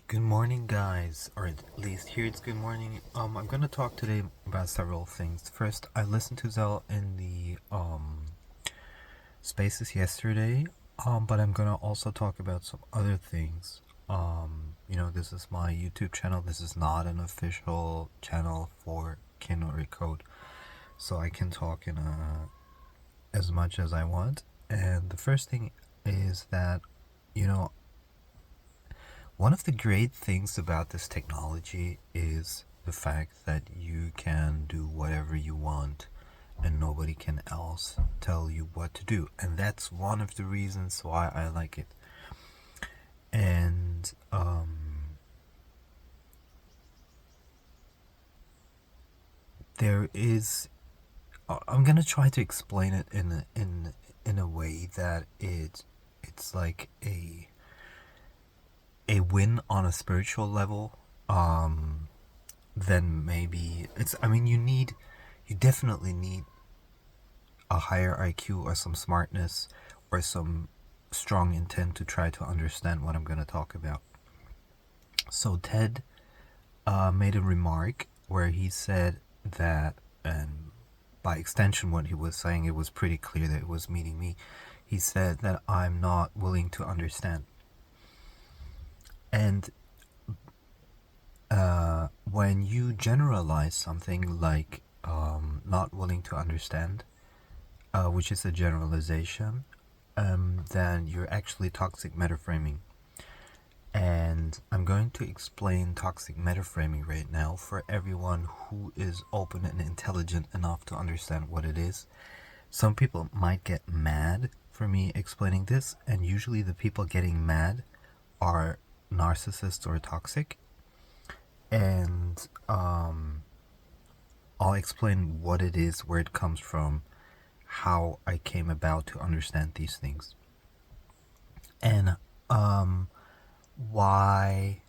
Good morning, guys, or at least here it's good morning. I'm gonna talk today about several things. First, I listened to Zell in the spaces yesterday, but I'm gonna also talk about some other things. This is my YouTube channel. This is not an official channel for Kindle Recode, so I can talk in as much as I want. And the first thing is that, you know, one of the great things about this technology is the fact that you can do whatever you want and nobody can else tell you what to do. And that's one of the reasons why I like it. And there is I'm gonna try to explain it in a way that it's like a win on a spiritual level. Then maybe it's, I mean, you definitely need a higher IQ or some smartness or some strong intent to try to understand what I'm going to talk about. So Ted made a remark where he said that, and by extension what he was saying, it was pretty clear that it was meaning me. He said that I'm not willing to understand. And when you generalize something like not willing to understand, which is a generalization, then you're actually toxic metaframing. And I'm going to explain toxic metaframing right now for everyone who is open and intelligent enough to understand what it is. Some people might get mad for me explaining this, and usually the people getting mad are narcissists or toxic. And I'll explain what it is, where it comes from, how I came about to understand these things, and why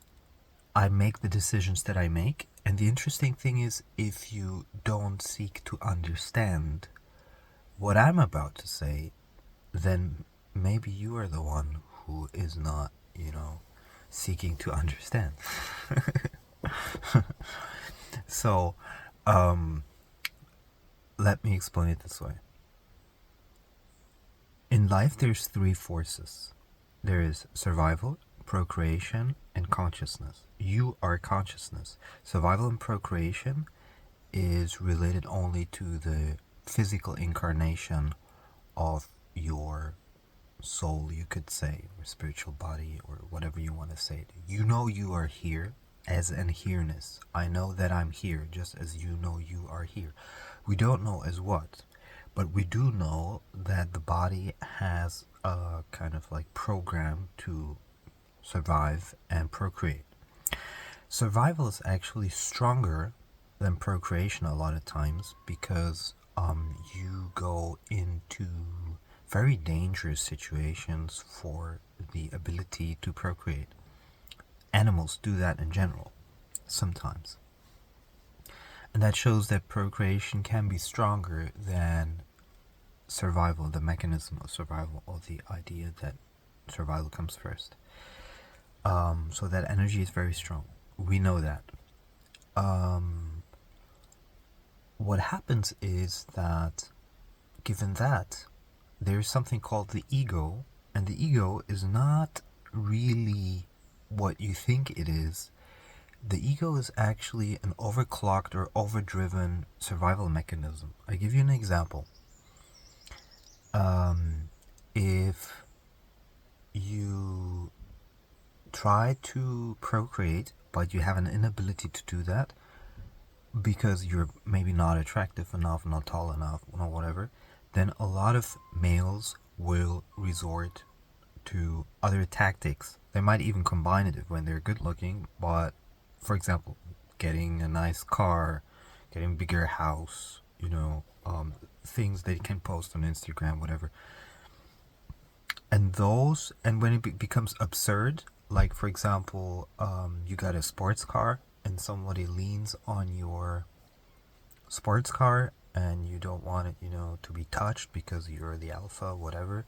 I make the decisions that I make. And the interesting thing is, if you don't seek to understand what I'm about to say, then maybe you are the one who is not, seeking to understand. So, let me explain it this way. In life, there's three forces. There is survival, procreation, and consciousness. You are consciousness. Survival and procreation is related only to the physical incarnation of your soul, you could say, or spiritual body, or whatever you want to say. You know you are here as an here-ness. I know that I'm here, just as you know you are here. We don't know as what, but we do know that the body has a kind of like program to survive and procreate. Survival is actually stronger than procreation a lot of times because you go into very dangerous situations for the ability to procreate. Animals do that in general, sometimes. And that shows that procreation can be stronger than survival, the mechanism of survival, or the idea that survival comes first. So that energy is very strong. We know that. What happens is that, given that, there's something called the ego, and the ego is not really what you think it is. The ego is actually an overclocked or overdriven survival mechanism. I give you an example. If you try to procreate, but you have an inability to do that because you're maybe not attractive enough, not tall enough, or whatever, then a lot of males will resort to other tactics. They might even combine it when they're good looking, but for example, getting a nice car, getting a bigger house, things they can post on Instagram, whatever. And when it becomes absurd, like for example, you got a sports car and somebody leans on your sports car and you don't want it, to be touched because you're the alpha, whatever,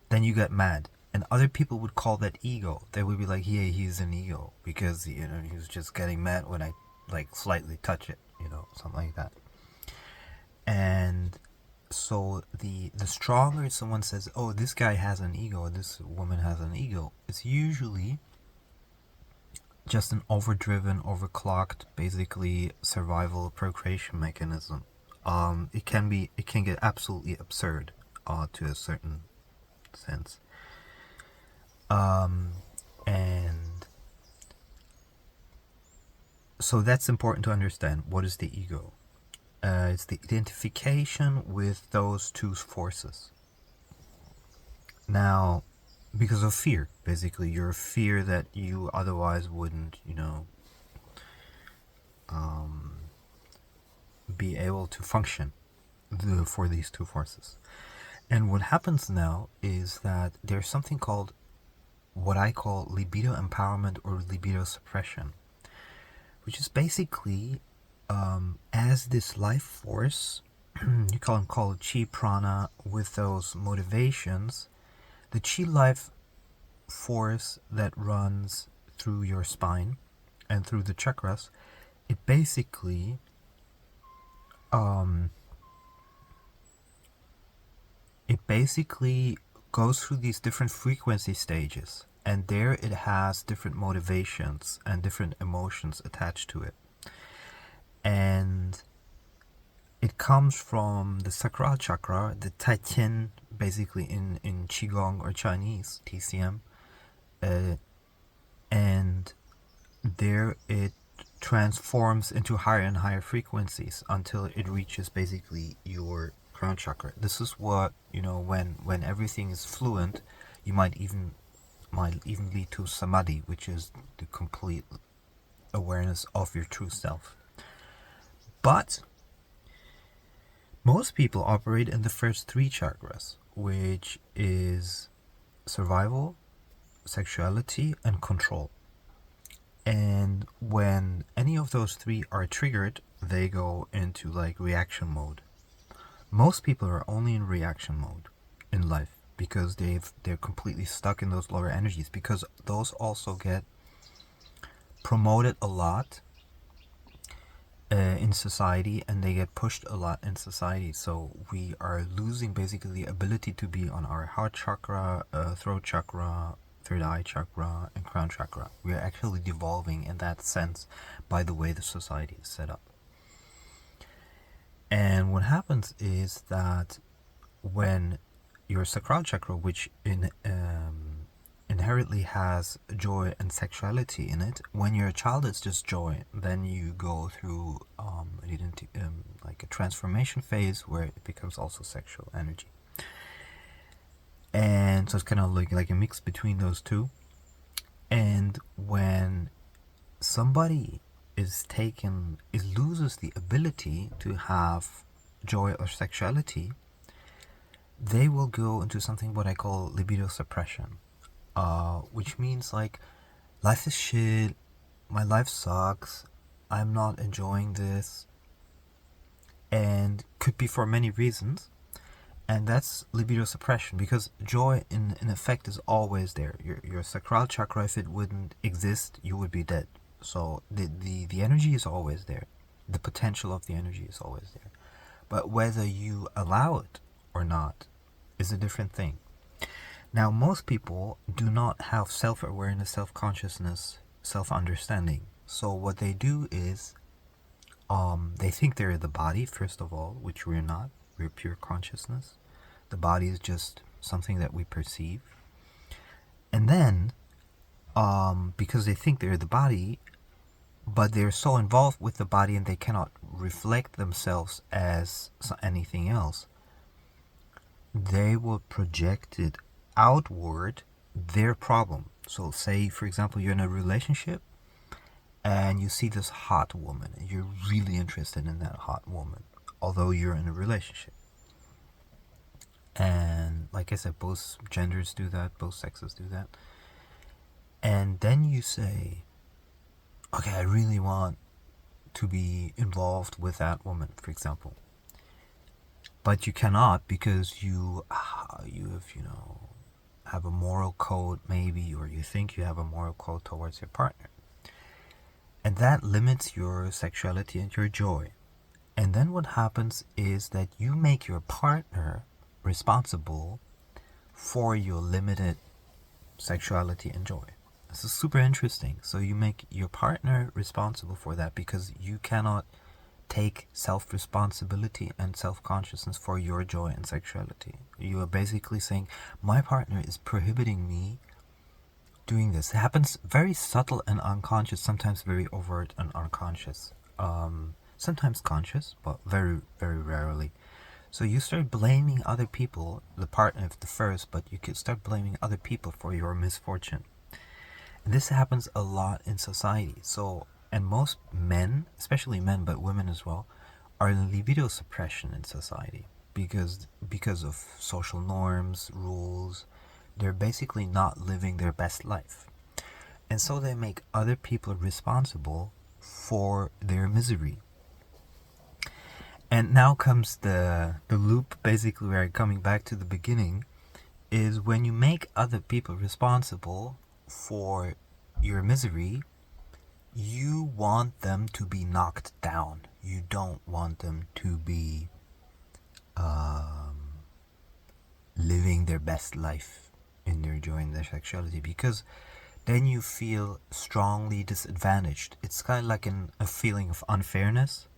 then you get mad. And other people would call that ego. They would be like, yeah, he's an ego because, he was just getting mad when I like slightly touch it, something like that. And so the stronger someone says, oh, this guy has an ego, this woman has an ego, it's usually just an overdriven, overclocked, basically survival procreation mechanism. It can get absolutely absurd, to a certain sense. And so that's important to understand. What is the ego? It's the identification with those two forces. Now, because of fear, basically, your fear that you otherwise wouldn't, be able to function for these two forces. And what happens now is that there's something called what I call libido empowerment or libido suppression, which is basically as this life force, you can call it chi prana, with those motivations, the chi life force that runs through your spine and through the chakras, it basically goes through these different frequency stages, and there it has different motivations and different emotions attached to it. And it comes from the sacral chakra, the Tai Tian, basically in Qigong or Chinese, TCM. And there it transforms into higher and higher frequencies until it reaches basically your crown chakra. This is what, when everything is fluent, you might even lead to samadhi, which is the complete awareness of your true self. But most people operate in the first three chakras, which is survival, sexuality, and control. And when any of those three are triggered, they go into like reaction mode. Most people are only in reaction mode in life because they're completely stuck in those lower energies, because those also get promoted a lot in society, and they get pushed a lot in society. So we are losing basically the ability to be on our heart chakra, throat chakra, third eye chakra, and crown chakra. We are actually devolving in that sense by the way the society is set up. And what happens is that when your sacral chakra, which inherently has joy and sexuality in it, when your child is just joy, then you go through like a transformation phase where it becomes also sexual energy. And so it's kind of like a mix between those two. And when somebody loses the ability to have joy or sexuality, they will go into something what I call libido suppression, which means like, life is shit, my life sucks, I'm not enjoying this, and could be for many reasons. And that's libido suppression, because joy in effect is always there. Your sacral chakra, if it wouldn't exist, you would be dead. So the energy is always there. The potential of the energy is always there. But whether you allow it or not is a different thing. Now, most people do not have self-awareness, self-consciousness, self-understanding. So what they do is they think they're the body, first of all, which we're not. We're pure consciousness. The body is just something that we perceive. And then, because they think they're the body, but they're so involved with the body and they cannot reflect themselves as anything else, they will project it outward, their problem. So say, for example, you're in a relationship and you see this hot woman and you're really interested in that hot woman, although you're in a relationship. And like I said, both genders do that, both sexes do that. And then you say, okay, I really want to be involved with that woman, for example. But you cannot, because you have, have a moral code, maybe, or you think you have a moral code towards your partner. And that limits your sexuality and your joy. And then what happens is that you make your partner responsible for your limited sexuality and joy. This is super interesting. So you make your partner responsible for that because you cannot take self-responsibility and self-consciousness for your joy and sexuality. You are basically saying, my partner is prohibiting me doing this. It happens very subtle and unconscious, sometimes very overt and unconscious. Sometimes conscious, but very, very rarely. So you start blaming other people, the partner of the first, but you could start blaming other people for your misfortune. And this happens a lot in society. So, and most men, especially men, but women as well, are in libido suppression in society because of social norms, rules. They're basically not living their best life. And so they make other people responsible for their misery. And now comes the loop, basically, where coming back to the beginning, is when you make other people responsible for your misery, you want them to be knocked down. You don't want them to be living their best life in their joy and their sexuality, because then you feel strongly disadvantaged. It's kind of like a feeling of unfairness.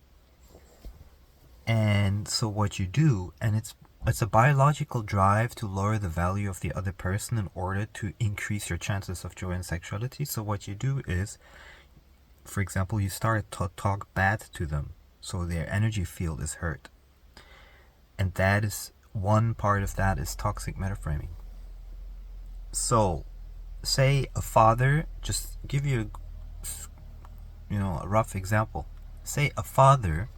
And so what you do, and it's a biological drive to lower the value of the other person in order to increase your chances of joy and sexuality. So what you do is, for example, you start to talk bad to them, so their energy field is hurt. And that is one part of that is toxic metaframing. So, say a father, just give you a rough example. Say a father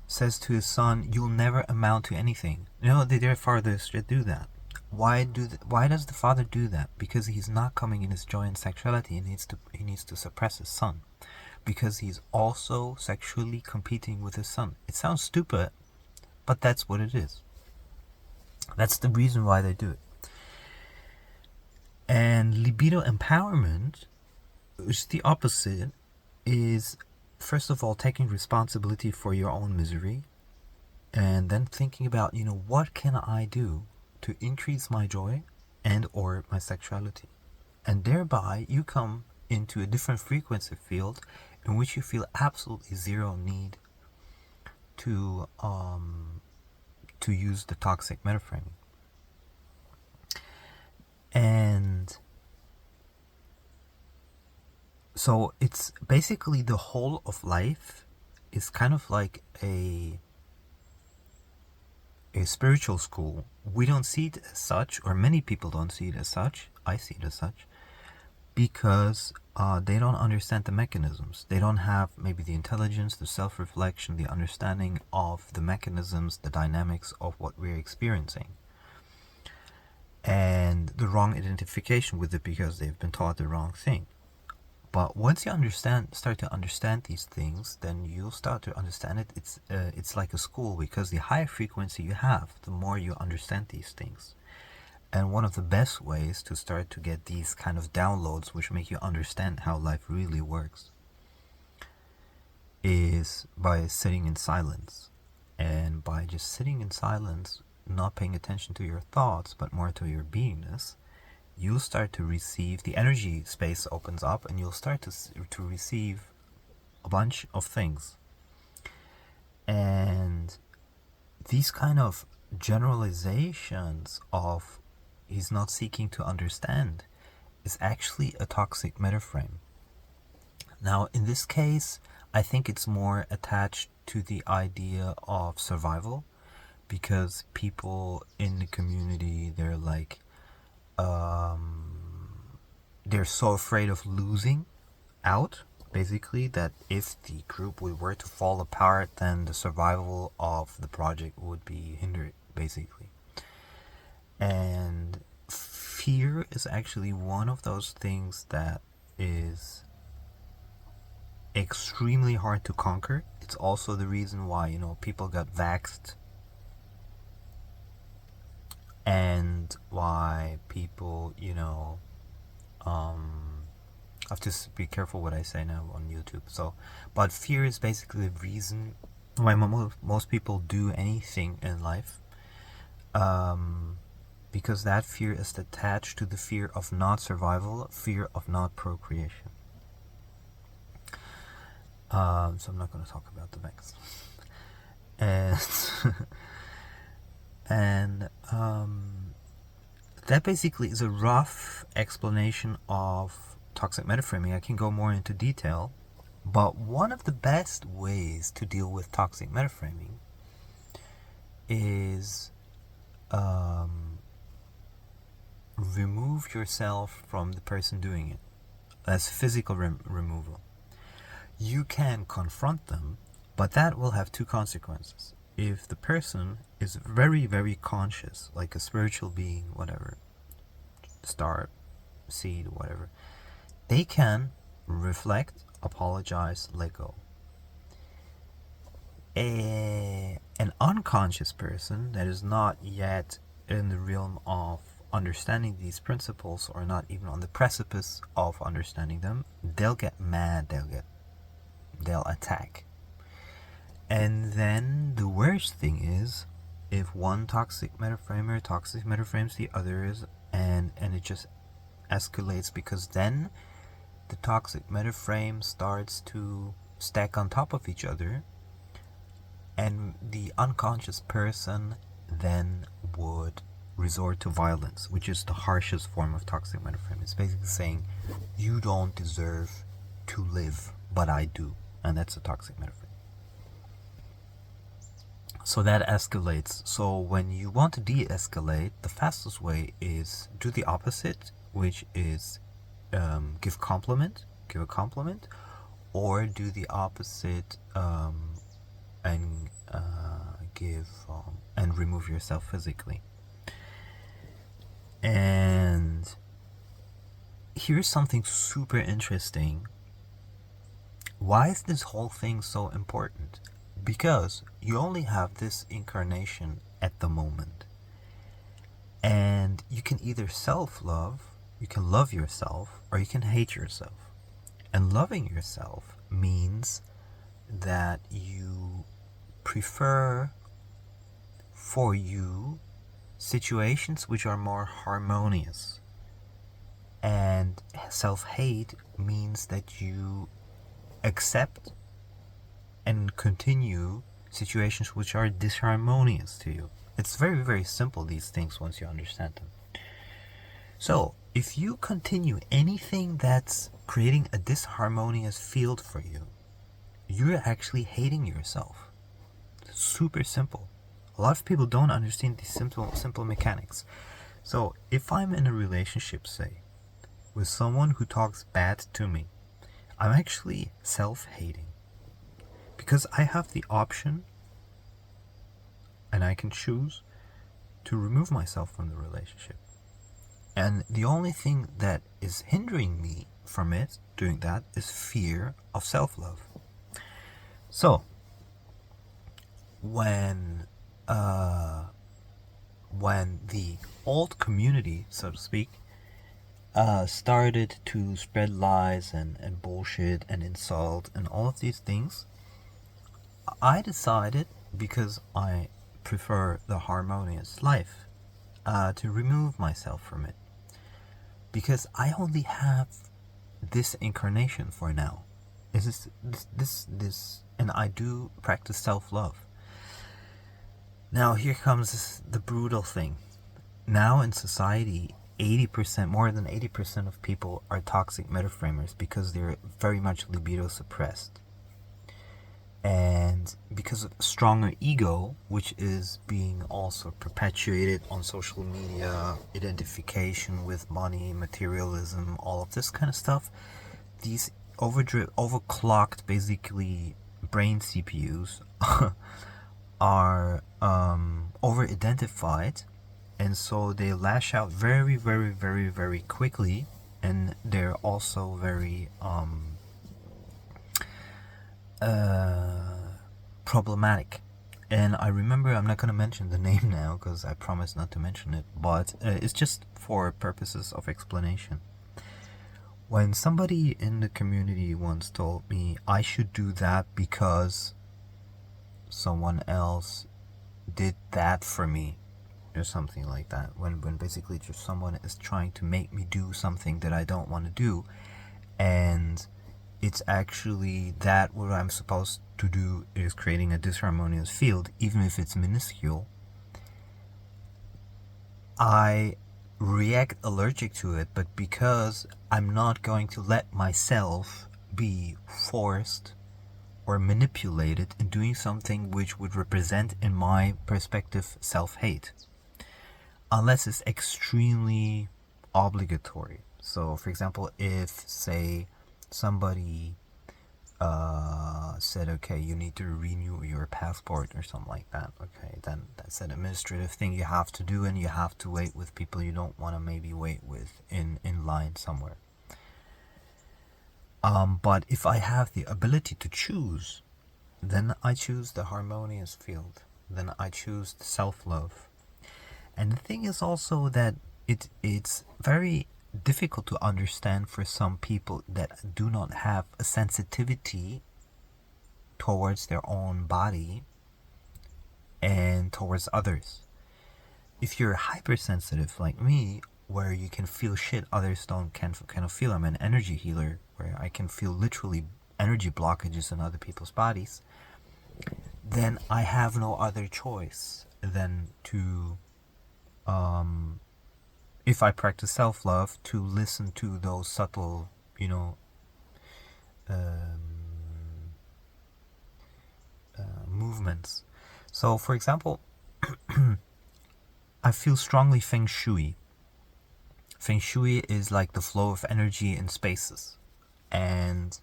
says to his son, "You'll never amount to anything." Their fathers should do that. Why does the father do that? Because he's not coming in his joy and sexuality. He needs to suppress his son, because he's also sexually competing with his son. It sounds stupid, but that's what it is. That's the reason why they do it. And libido empowerment, which is the opposite, is first of all taking responsibility for your own misery, and then thinking about, what can I do to increase my joy and or my sexuality. And thereby you come into a different frequency field in which you feel absolutely zero need to use the toxic metaframing. And so it's basically the whole of life is kind of like a spiritual school. We don't see it as such, or many people don't see it as such. I see it as such, because they don't understand the mechanisms. They don't have maybe the intelligence, the self-reflection, the understanding of the mechanisms, the dynamics of what we're experiencing, and the wrong identification with it because they've been taught the wrong thing. But once you start to understand these things, then you'll start to understand it. It's like a school, because the higher frequency you have, the more you understand these things. And one of the best ways to start to get these kind of downloads, which make you understand how life really works, is by sitting in silence. And by just sitting in silence, not paying attention to your thoughts, but more to your beingness, you'll start to receive, the energy space opens up, and you'll start to receive a bunch of things. And these kind of generalizations of he's not seeking to understand is actually a toxic metaframe. Now, in this case, I think it's more attached to the idea of survival, because people in the community, they're like, they're so afraid of losing out, basically, that if the group were to fall apart, then the survival of the project would be hindered, basically. And fear is actually one of those things that is extremely hard to conquer. It's also the reason why, people got vaxxed and why people, I have to be careful what I say now on YouTube. So, but fear is basically the reason why most people do anything in life, because that fear is attached to the fear of not survival, fear of not procreation. So I'm not going to talk about the next. And and that basically is a rough explanation of toxic metaframing. I can go more into detail, but one of the best ways to deal with toxic metaframing is remove yourself from the person doing it. That's physical removal. You can confront them, but that will have two consequences. If the person is very, very conscious, like a spiritual being, whatever, star, seed, whatever, they can reflect, apologize, let go. An unconscious person that is not yet in the realm of understanding these principles, or not even on the precipice of understanding them, they'll get mad, they'll attack. And then the worst thing is, if one toxic metaframes the others, and it just escalates, because then the toxic metaframe starts to stack on top of each other, and the unconscious person then would resort to violence, which is the harshest form of toxic metaframe. It's basically saying, you don't deserve to live, but I do. And that's a toxic metaframe. So that escalates. So when you want to de-escalate, the fastest way is do the opposite, which is give a compliment, or do the opposite and give and remove yourself physically. And here's something super interesting. Why is this whole thing so important? Because you only have this incarnation at the moment. And you can either self-love, you can love yourself, or you can hate yourself. And loving yourself means that you prefer for you situations which are more harmonious. And self-hate means that you accept and continue situations which are disharmonious to you. It's very, very simple, these things, once you understand them. So, if you continue anything that's creating a disharmonious field for you, you're actually hating yourself. It's super simple. A lot of people don't understand these simple mechanics. So, if I'm in a relationship, say, with someone who talks bad to me, I'm actually self-hating. Because I have the option, and I can choose to remove myself from the relationship. And the only thing that is hindering me from it, doing that, is fear of self-love. So, when the old community, so to speak, started to spread lies and bullshit and insult and all of these things, I decided, because I prefer the harmonious life, to remove myself from it. Because I only have this incarnation for now. This, and I do practice self-love. Now here comes the brutal thing. Now in society, 80%, more than 80% of people are toxic metaframers because they're very much libido suppressed. And because of stronger ego, which is being also perpetuated on social media, identification with money, materialism, all of this kind of stuff, these overclocked, basically, brain CPUs are over-identified, and so they lash out very, very, very, very quickly, and they're also very problematic. And I remember, I'm not going to mention the name now because I promised not to mention it, but it's just for purposes of explanation. When somebody in the community once told me I should do that because someone else did that for me, or something like that, when basically just someone is trying to make me do something that I don't want to do, and it's actually that what I'm supposed to do is creating a disharmonious field, even if it's minuscule, I react allergic to it. But because I'm not going to let myself be forced or manipulated in doing something which would represent, in my perspective, self-hate, unless it's extremely obligatory. So, for example, if, say, somebody said, okay, you need to renew your passport or something like that, okay, then that's an administrative thing you have to do, and you have to wait with people you don't want to maybe wait with in line somewhere. But if I have the ability to choose, then I choose the harmonious field. Then I choose the self-love. And the thing is also that it's very difficult to understand for some people that do not have a sensitivity towards their own body and towards others. If you're hypersensitive like me, where you can feel shit others don't can kind of feel, I'm an energy healer where I can feel literally energy blockages in other people's bodies, then I have no other choice than to if I practice self-love, to listen to those subtle, movements. So, for example, I feel strongly Feng Shui. Feng Shui is like the flow of energy in spaces. And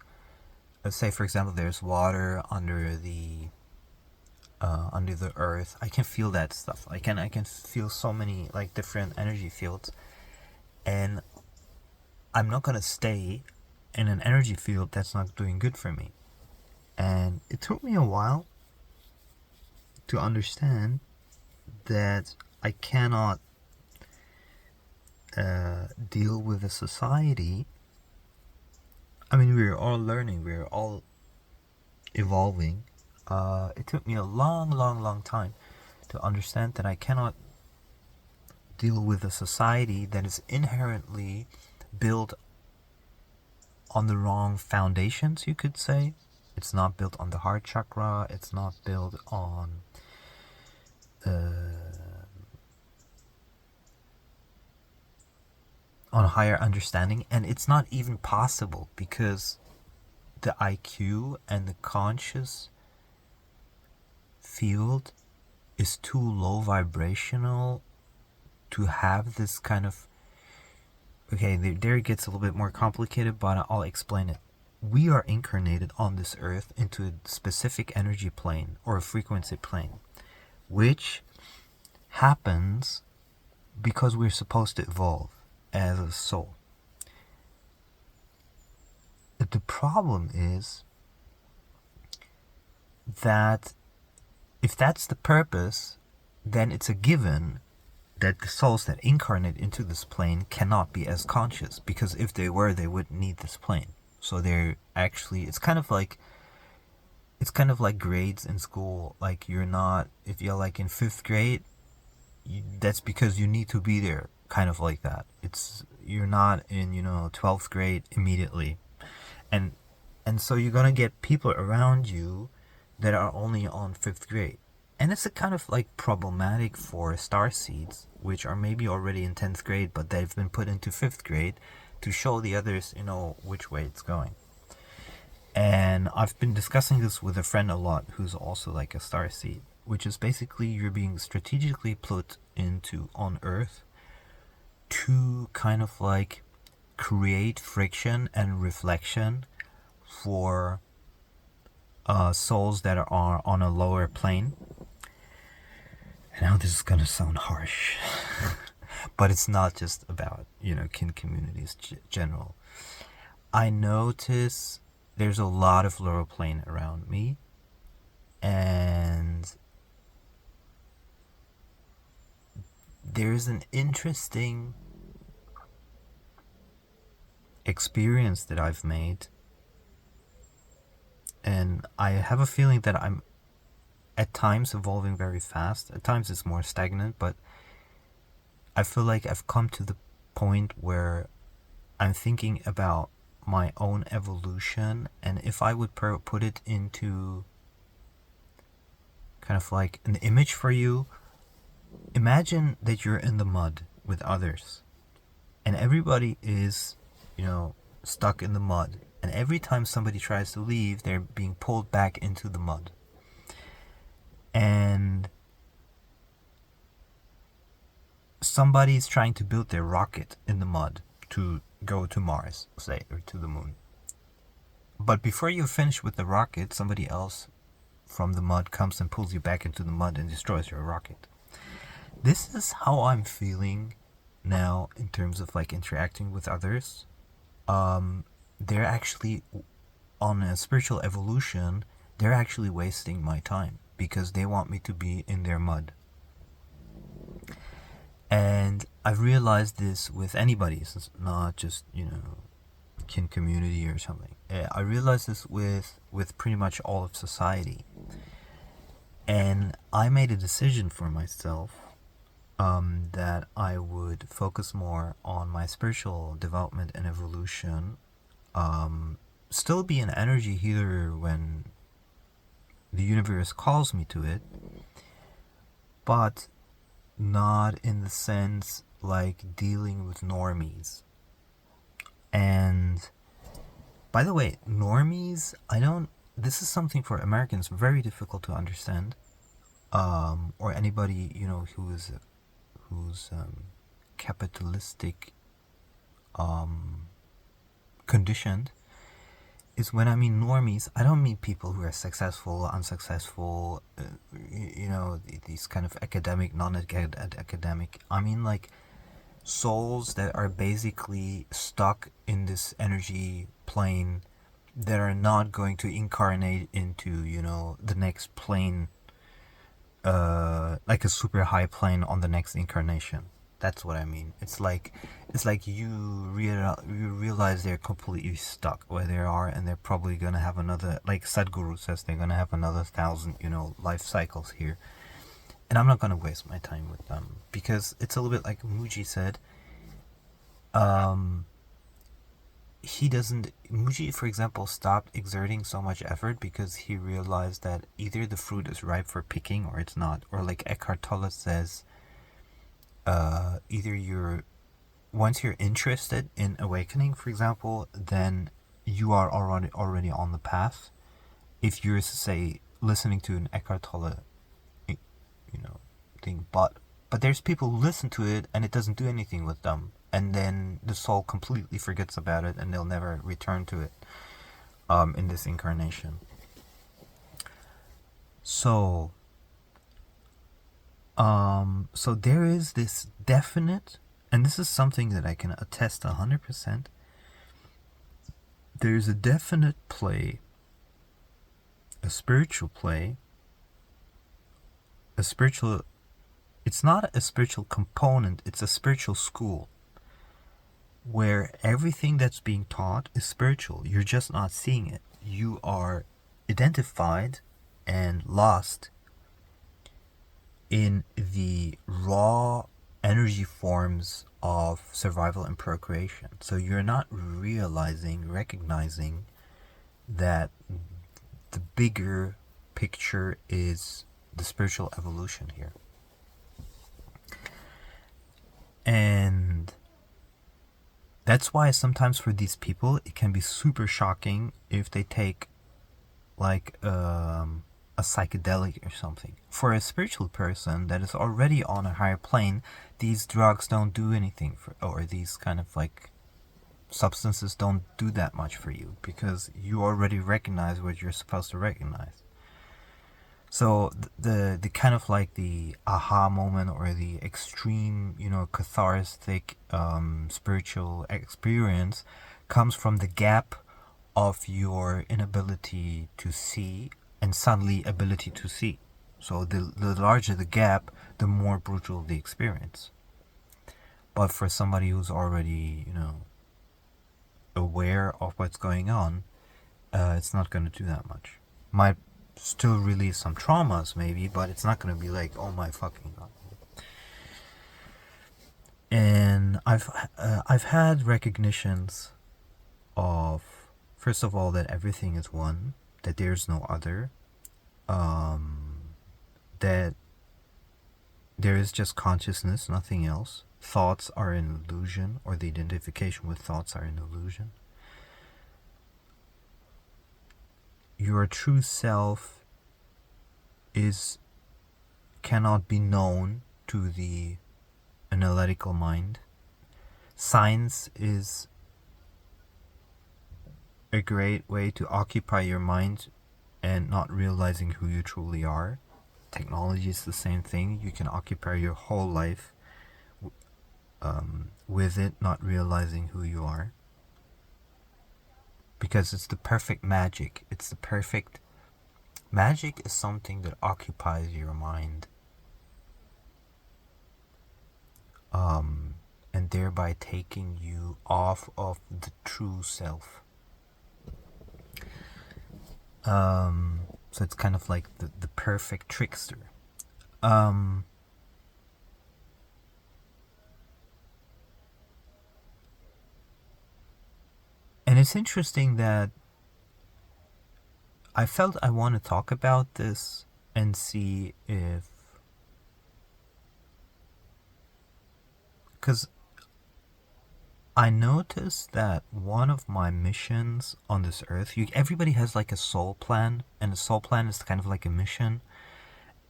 let's say, for example, there's water under the earth. I can feel that stuff. I can feel so many like different energy fields, and I'm not gonna stay in an energy field that's not doing good for me. And it took me a while to understand that I cannot deal with a society. I mean, we're all learning, we're all evolving. It took me a long, long, long time to understand that I cannot deal with a society that is inherently built on the wrong foundations, you could say. It's not built on the heart chakra, it's not built on higher understanding, and it's not even possible because the IQ and the conscious field is too low vibrational to have this kind of. Okay, there it gets a little bit more complicated, but I'll explain it. We are incarnated on this earth into a specific energy plane or a frequency plane, which happens because we're supposed to evolve as a soul. The problem is that if that's the purpose, then it's a given that the souls that incarnate into this plane cannot be as conscious, because if they were, they wouldn't need this plane. So they're actually, it's kind of like grades in school. Like, you're not, if you're like in 5th grade, that's because you need to be there, kind of like that. You're not in 12th grade immediately, and so you're gonna get people around you that are only on 5th grade. And it's a kind of like problematic for star seeds, which are maybe already in 10th grade, but they've been put into 5th grade to show the others, which way it's going. And I've been discussing this with a friend a lot who's also like a star seed, which is basically you're being strategically put into on Earth to kind of like create friction and reflection for souls that are on a lower plane. And now this is gonna sound harsh, but it's not just about kin communities general. I notice there's a lot of lower plane around me, and there's an interesting experience that I've made, and I have a feeling that I'm at times evolving very fast. At times it's more stagnant, but I feel like I've come to the point where I'm thinking about my own evolution, and if I would put it into kind of like an image for you, imagine that you're in the mud with others, and everybody is, stuck in the mud. And every time somebody tries to leave, they're being pulled back into the mud. And somebody's trying to build their rocket in the mud to go to Mars, say, or to the moon. But before you finish with the rocket, somebody else from the mud comes and pulls you back into the mud and destroys your rocket. This is how I'm feeling now in terms of like interacting with others. They're actually, on a spiritual evolution, they're actually wasting my time because they want me to be in their mud. And I've realized this with anybody. It's not just, kin community or something. I realized this with pretty much all of society. And I made a decision for myself that I would focus more on my spiritual development and evolution. Still be an energy healer when the universe calls me to it, but not in the sense like dealing with normies. And by the way, normies, this is something for Americans very difficult to understand, or anybody, who's capitalistic conditioned. Is when I mean normies, I don't mean people who are successful, unsuccessful, these kind of academic, non-academic. I mean like souls that are basically stuck in this energy plane that are not going to incarnate into, the next plane, like a super high plane on the next incarnation. That's what I mean. It's like you realize they're completely stuck where they are, and they're probably gonna have another, like Sadhguru says, they're gonna have another 1,000, life cycles here. And I'm not gonna waste my time with them because it's a little bit like Muji said. Muji, for example, stopped exerting so much effort because he realized that either the fruit is ripe for picking or it's not. Or like Eckhart Tolle says, either once you're interested in awakening, for example, then you are already on the path. If you're, say, listening to an Eckhart Tolle, thing, but there's people who listen to it and it doesn't do anything with them, and then the soul completely forgets about it and they'll never return to it in this incarnation. So there is this definite, and this is something that I can attest 100%. There's a definite play, a spiritual play, it's not a spiritual component, it's a spiritual school where everything that's being taught is spiritual. You're just not seeing it. You are identified and lost in the raw energy forms of survival and procreation. So you're not recognizing that the bigger picture is the spiritual evolution here. And that's why sometimes for these people it can be super shocking if they take like a psychedelic or something. For a spiritual person that is already on a higher plane, these drugs don't do anything or these kind of like substances don't do that much for you because you already recognize what you're supposed to recognize. So the kind of like the aha moment or the extreme, cathartic spiritual experience comes from the gap of your inability to see and suddenly ability to see. So the larger the gap, the more brutal the experience. But for somebody who's already, aware of what's going on, it's not going to do that much. Might still release some traumas maybe, but it's not going to be like, oh my fucking god. And I've had recognitions of, first of all, that everything is one, that there's no other, that there is just consciousness, nothing else. Thoughts are an illusion, or the identification with thoughts are an illusion. Your true self cannot be known to the analytical mind. Science is a great way to occupy your mind and not realizing who you truly are. Technology is the same thing. You can occupy your whole life with it, not realizing who you are. Because it's the perfect magic. It's the perfect... Magic is something that occupies your mind. And thereby taking you off of the true self. So it's kind of like the perfect trickster. And it's interesting that I felt I want to talk about this and see if... Because I noticed that one of my missions on this earth, everybody has like a soul plan, and a soul plan is kind of like a mission.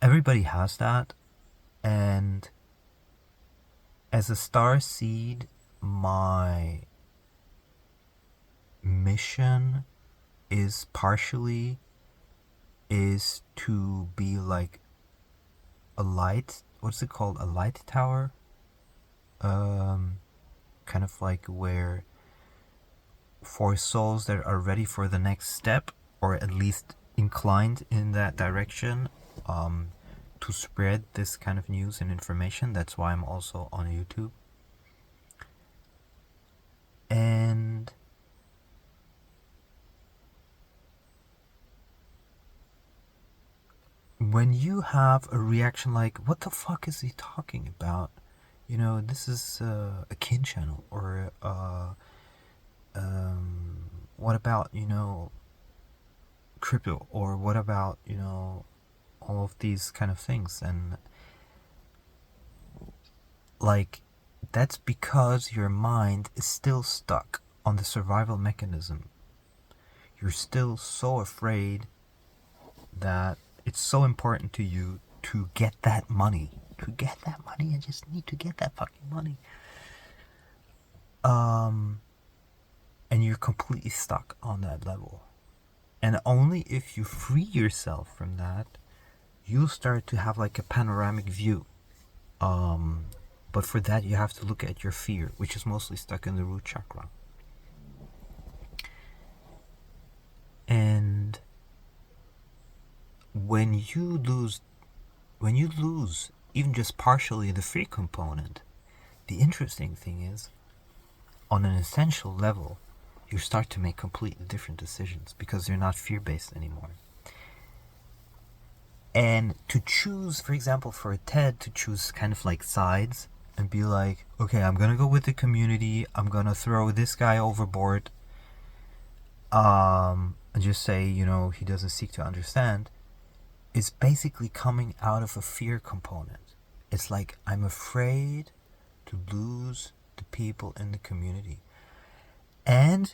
Everybody has that, and as a star seed, my mission is to be like a light, what's it called, a light tower? Kind of like where for souls that are ready for the next step, or at least inclined in that direction, to spread this kind of news and information. That's why I'm also on YouTube. And when you have a reaction like, what the fuck is he talking about? This is a kin channel, or what about, crypto, or what about, all of these kind of things. And like, that's because your mind is still stuck on the survival mechanism. You're still so afraid that it's so important to you to get that money. To get that money, I just need to get that fucking money. And you're completely stuck on that level. And only if you free yourself from that, you'll start to have like a panoramic view. But for that, you have to look at your fear, which is mostly stuck in the root chakra. And when you lose even just partially the fear component, the interesting thing is, on an essential level, you start to make completely different decisions because they're not fear-based anymore. And to choose, for example, for a TED, to choose kind of like sides and be like, okay, I'm gonna go with the community, I'm gonna throw this guy overboard, and just say, he doesn't seek to understand, is basically coming out of a fear component. It's like, I'm afraid to lose the people in the community. And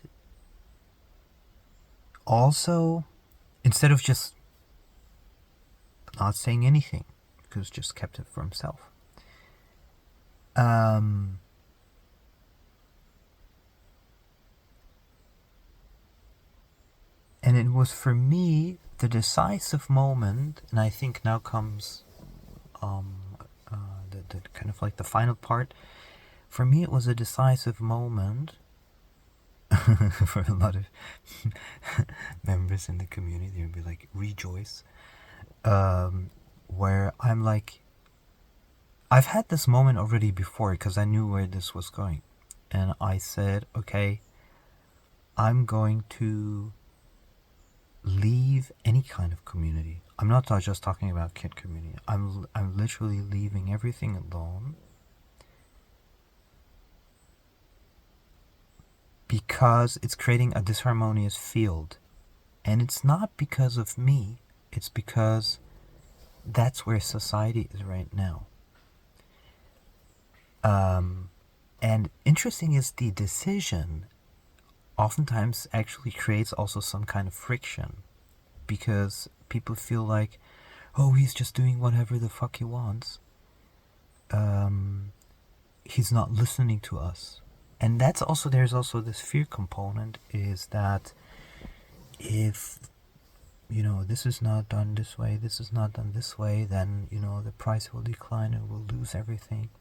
also, instead of just not saying anything, because just kept it for himself. And it was, for me, the decisive moment, and I think now comes the kind of like the final part. For me, it was a decisive moment for a lot of members in the community. They would be like, rejoice. Where I'm like, I've had this moment already before because I knew where this was going. And I said, okay, I'm going to leave any kind of community. I'm not just talking about kid community. I'm literally leaving everything alone because it's creating a disharmonious field. And it's not because of me, it's because that's where society is right now. And interesting is the decision oftentimes actually creates also some kind of friction because people feel like, oh, he's just doing whatever the fuck he wants. He's not listening to us. And there's also this fear component is that if, this is not done this way, this is not done this way, then, the price will decline and we'll lose everything.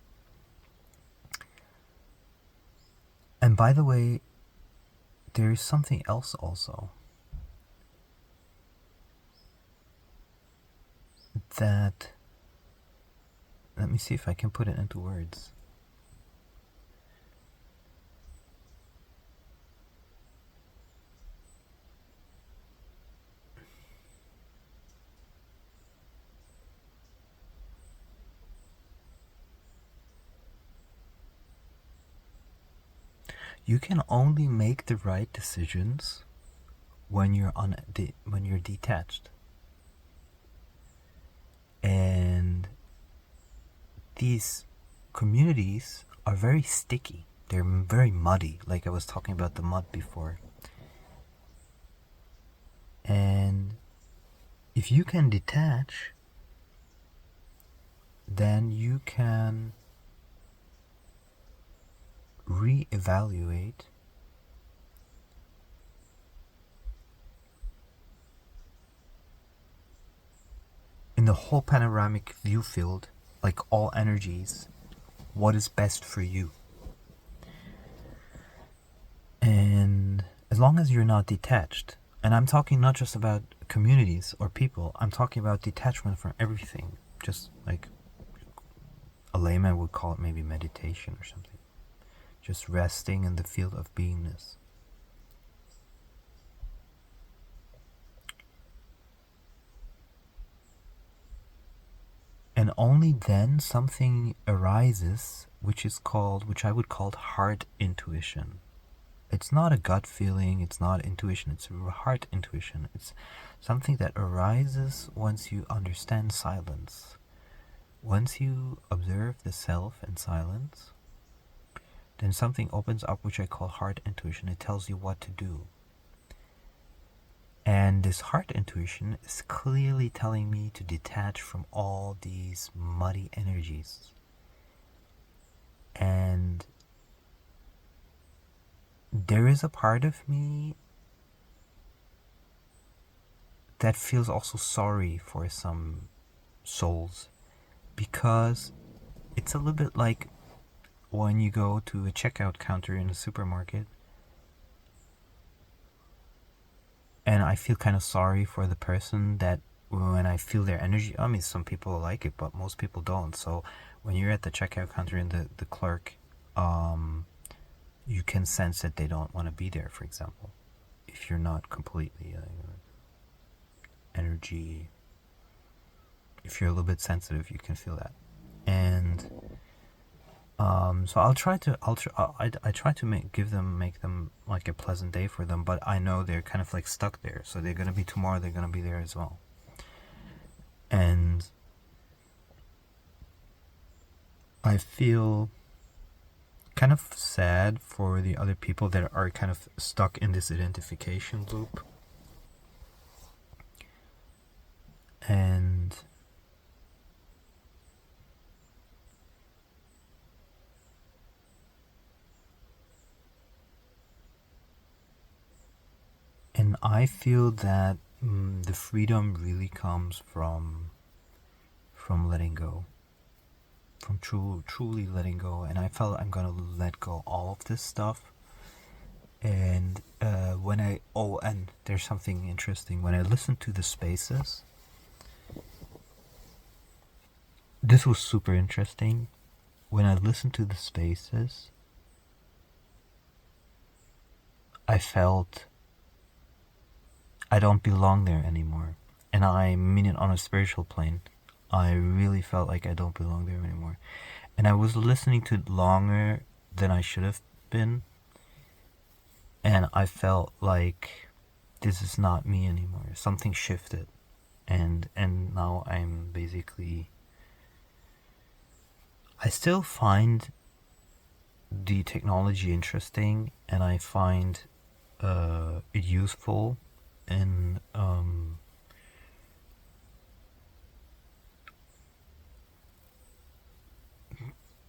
And by the way, there is something else also. That, let me see if I can put it into words. You can only make the right decisions when you're detached. And these communities are very sticky. They're very muddy, like I was talking about the mud before. And if you can detach, then you can reevaluate in the whole panoramic view field, like all energies, what is best for you. And as long as you're not detached, and I'm talking not just about communities or people, I'm talking about detachment from everything, just like a layman would call it maybe meditation or something. Just resting in the field of beingness. And only then something arises which I would call heart intuition. It's not a gut feeling, it's not intuition, it's a heart intuition. It's something that arises once you understand silence. Once you observe the self in silence, then something opens up which I call heart intuition. It tells you what to do. And this heart intuition is clearly telling me to detach from all these muddy energies. And there is a part of me that feels also sorry for some souls, because it's a little bit like when you go to a checkout counter in a supermarket, and I feel kind of sorry for the person that when I feel their energy, I mean, some people like it, but most people don't. So when you're at the checkout counter and the clerk, you can sense that they don't want to be there, for example. If you're not completely energy, if you're a little bit sensitive, you can feel that. And so I try to make them like a pleasant day for them, but I know they're kind of like stuck there, so they're gonna be tomorrow. They're gonna be there as well, and I feel kind of sad for the other people that are kind of stuck in this identification loop, and I feel that the freedom really comes from letting go, from truly letting go. And I felt I'm gonna let go all of this stuff. And and there's something interesting when I listen to the spaces. this was super interesting. When I listened to the spaces, I felt I don't belong there anymore. And I mean it on a spiritual plane. I really felt like I don't belong there anymore. And I was listening to it longer than I should have been. And I felt like this is not me anymore. Something shifted. And now I'm basically... I still find the technology interesting, and I find it useful, and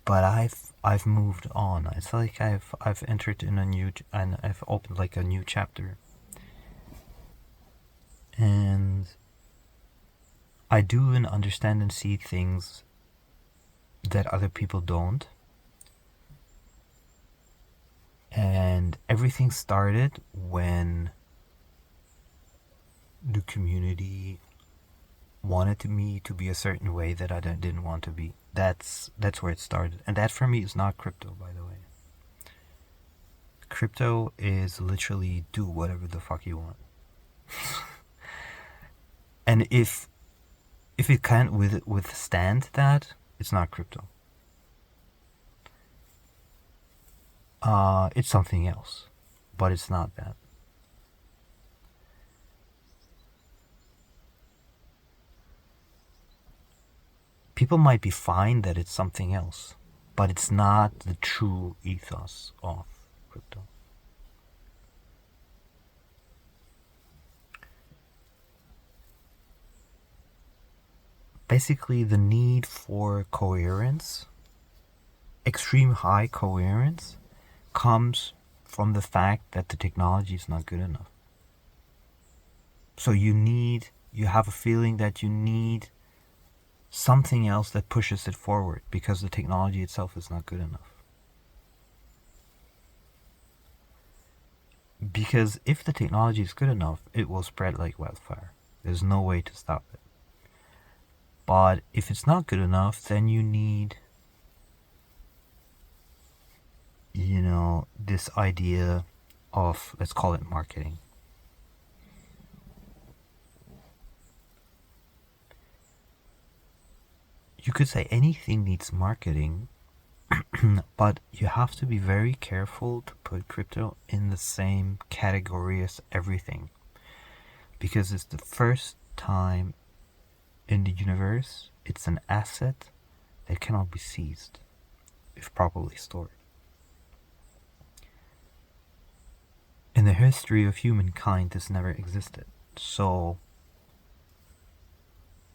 but I've moved on. It's like I've entered in a new, and I've opened like a new chapter, and I do and understand and see things that other people don't. And everything started when the community wanted me to be a certain way that I didn't want to be. That's where it started. And that for me is not crypto, by the way. Crypto is literally do whatever the fuck you want. And if it can't withstand that, it's not crypto. It's something else, but it's not that. People might be fine that it's something else, but it's not the true ethos of crypto. Basically, the need for coherence, extreme high coherence, comes from the fact that the technology is not good enough. So you have a feeling that you need something else that pushes it forward because the technology itself is not good enough. Because if the technology is good enough, it will spread like wildfire. There's no way to stop it. But if it's not good enough, then you need, this idea of, let's call it marketing. You could say anything needs marketing, but you have to be very careful to put crypto in the same category as everything. Because it's the first time in the universe it's an asset that cannot be seized if properly stored. In the history of humankind, this never existed. So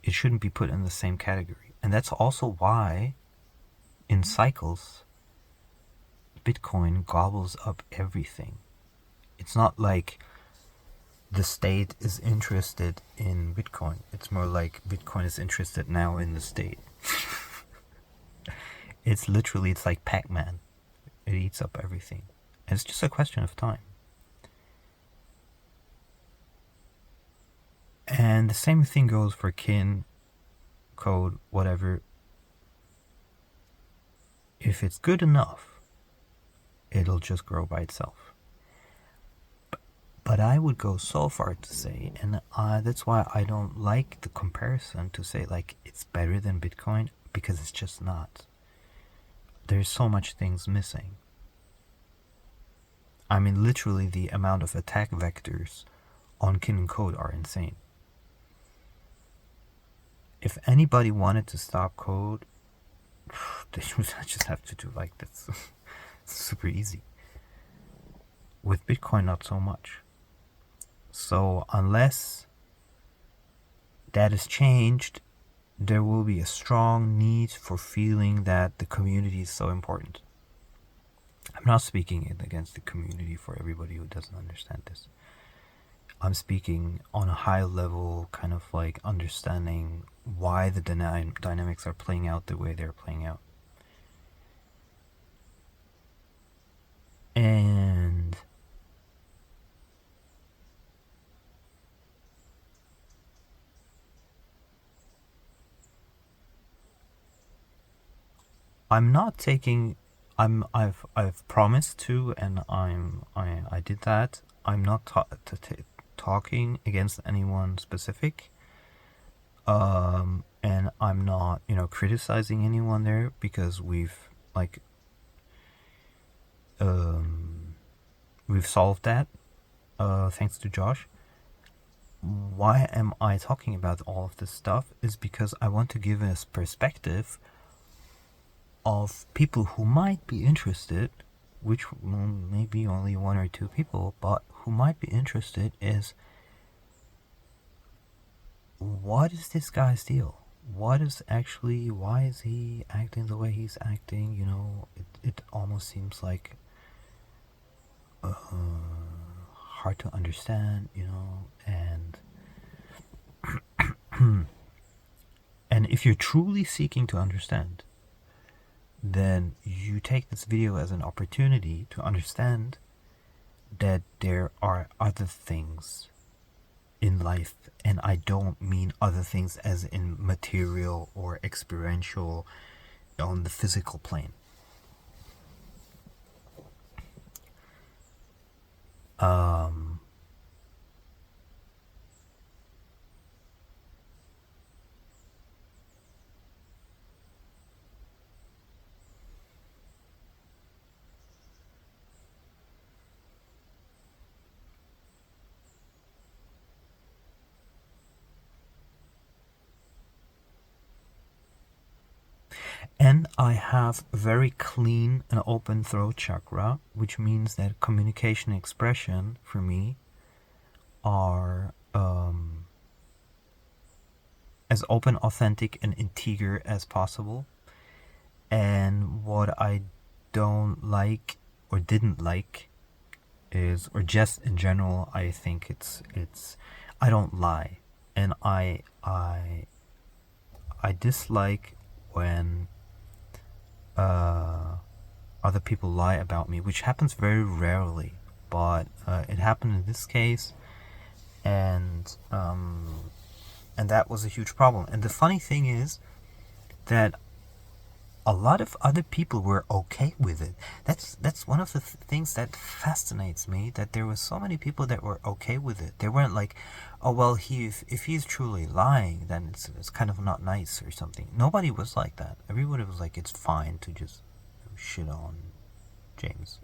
it shouldn't be put in the same category. And that's also why in cycles Bitcoin gobbles up everything. It's not like the state is interested in Bitcoin. It's more like Bitcoin is interested now in the state. It's like Pac-Man. It eats up everything. And it's just a question of time. And the same thing goes for kin, code, whatever. If it's good enough, it'll just grow by itself. But I would go so far to say, and that's why I don't like the comparison to say like it's better than Bitcoin, because it's just not. There's so much things missing. I mean, literally the amount of attack vectors on kin and code are insane. If anybody wanted to stop code, they would just have to do like this. It's super easy. With Bitcoin, not so much. So unless that is changed, there will be a strong need for feeling that the community is so important. I'm not speaking against the community for everybody who doesn't understand this. I'm speaking on a high level, kind of like understanding why the dynamics are playing out the way they're playing out. And I'm not taking. I've promised to, and I did that. I'm not talking against anyone specific. And I'm not, criticizing anyone there because like um we've solved that. Thanks to Josh. Why am I talking about all of this stuff? Is because I want to give us perspective of people who might be interested, which may be only one or two people, but who might be interested, is what is this guy's deal? Why is he acting the way he's acting? It almost seems like hard to understand, and if you're truly seeking to understand, then you take this video as an opportunity to understand that there are other things in life, and I don't mean other things as in material or experiential on the physical plane. And I have very clean and open throat chakra, which means that communication and expression for me are as open, authentic, and integer as possible. And what I don't like or didn't like is, or just in general, I think it's I don't lie, and I dislike when other people lie about me, which happens very rarely, but it happened in this case, and that was a huge problem. And the funny thing is that a lot of other people were okay with it. That's one of the things that fascinates me, that there were so many people that were okay with it. They weren't like, oh well, if he's truly lying, then it's kind of not nice or something. Nobody was like that. Everybody was like, it's fine to just shit on James.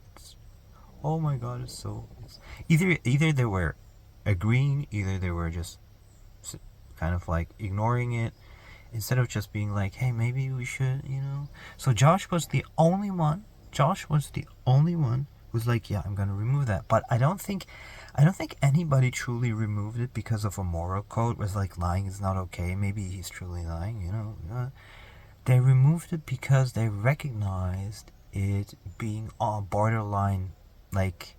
Oh my god, either they were agreeing, either they were just kind of like ignoring it, instead of just being like, hey, maybe we should, So Josh was the only one. Who's like, yeah, I'm gonna remove that. But I don't think anybody truly removed it because of a moral code. Was like, lying is not okay. Maybe he's truly lying. They removed it because they recognized it being on borderline, like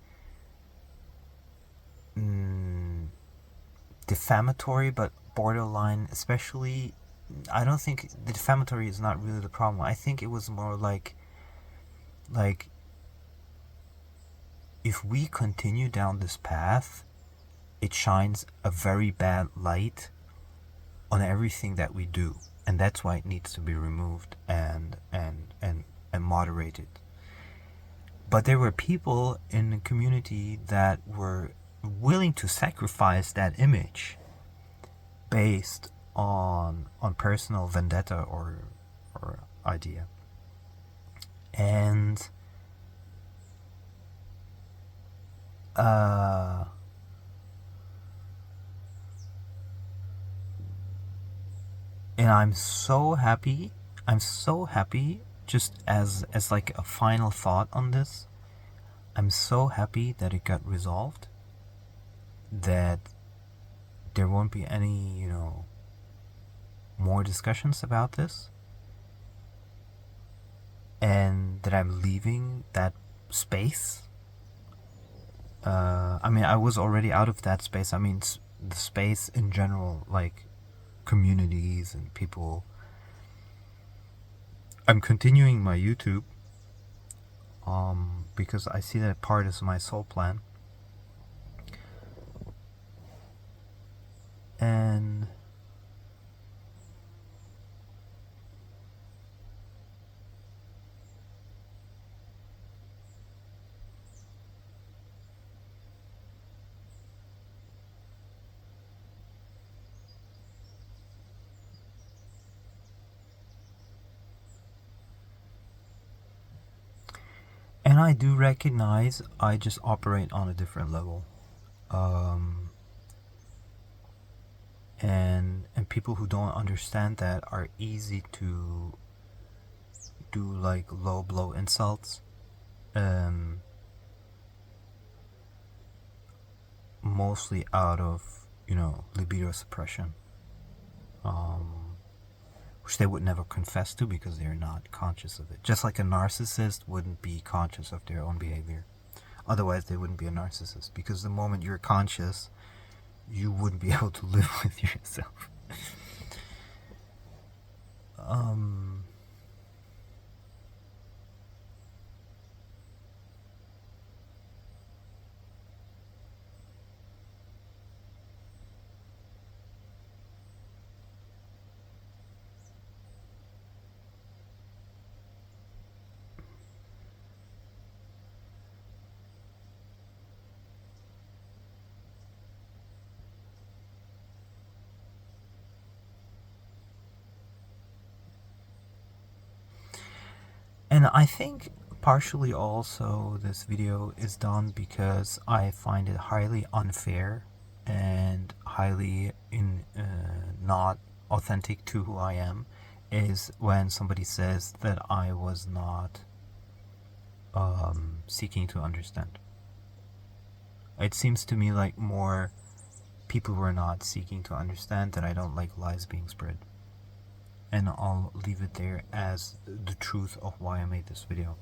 defamatory, but borderline, especially. I don't think the defamatory is not really the problem. I think it was more like if we continue down this path, it shines a very bad light on everything that we do, and that's why it needs to be removed and moderated. But there were people in the community that were willing to sacrifice that image based on personal vendetta or idea. And and I'm so happy, just as like a final thought on this, I'm so happy that it got resolved, that there won't be any, more discussions about this, and that I'm leaving that space. I mean, I was already out of that space. I mean, the space in general, like communities and people. I'm continuing my YouTube because I see that part is my soul plan. And And I do recognize I just operate on a different level. And people who don't understand that are easy to do like low blow insults, mostly out of, libido suppression, which they would never confess to because they're not conscious of it. Just like a narcissist wouldn't be conscious of their own behavior. Otherwise, they wouldn't be a narcissist, because the moment you're conscious, you wouldn't be able to live with yourself. And I think partially also this video is done because I find it highly unfair and highly not authentic to who I am, is when somebody says that I was not seeking to understand. It seems to me like more people were not seeking to understand that I don't like lies being spread. And I'll leave it there as the truth of why I made this video.